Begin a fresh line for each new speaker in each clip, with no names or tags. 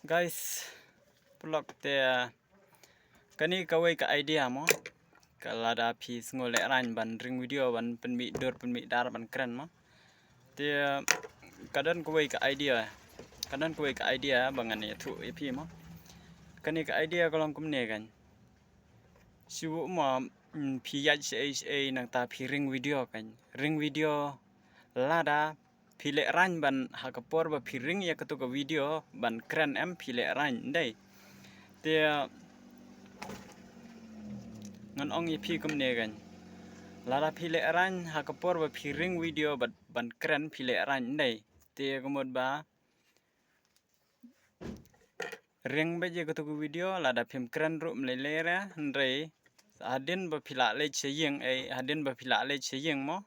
Guys, blog te kani kawai ka idea mo kalada pi ngolek ran ban ring video ban penmi dor penmi dar ban keren mo te kadan kawai ka idea bangan ya thu pi mo kani ka idea kolong kumne kan siwu mo pi yat se nang ta pi ring video kan ring video lada pilek ran ban hakapor ba piring ya ketuka video ban keren pilek ran dai te ngan ong pi kumne kan lara pilek ran hakapor ba piring video ban keren pilek ran dai te komod ba ring ba je ketuka video lada pim keren ru mlelera ndai adin ba pilak le cheyeng adin ba pilak le cheyeng mo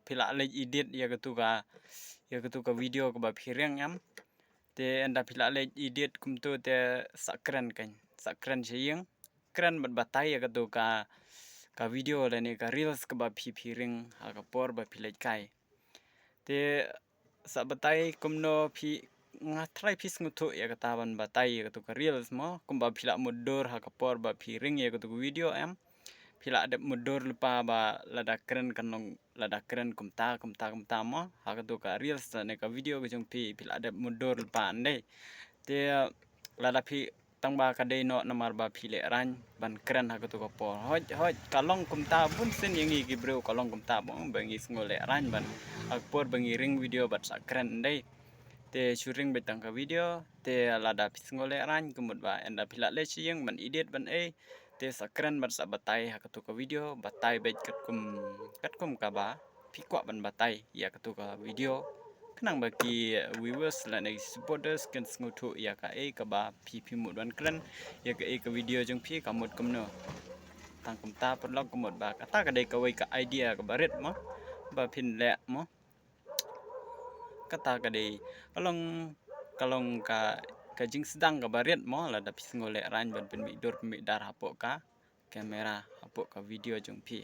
pilak le edit ya ketuka video ke ba piring te anda pilak le edit kumtu te sakren kan sakren cheyeng keren bat batai ya ketuka ka video le ni ka reels ke ba piring akapor ba pilek kai te sa batai kumno pi ngatrai pis ngutu ya ketaban batai ya ketuka reels mo kumba pilak mudor hakapor ba piring ya ketuka video pilak adep mudor lupa ba lada keren kanong lada keren kumta mo hakatuka reels ne ka video ke jong pi pilak adep mudor lupa andai te lada pi tang ba kadai no namar ba pilek ran ban keren hakatuka po hoj kalong kumta bun sen yang gi bro kalong kumta bong bangi ngolek ran ban akpor bangi ring video bat sak keren andai te syuting betang ka video te lada pi ngolek ran kumut ba enda pilak le siang ban edit ban te sakren bat sa batai hakatuka video batai bet katkum ka ba pikwa ban batai ya ketuka video kenang bagi viewers la nei supporters kan ngutu ya ka ba pi mut ban kren ya ka video jong pi kamut kumno tang kumta perlok kumut ba kata ka dei ka wai ka idea ka baret mo ba pin le mo kata ka dei kalong ka jing sedang ka baret mo la da pis ngolek ran ban penmi dor penmi dar hapok ka kamera hapok ka video jong pi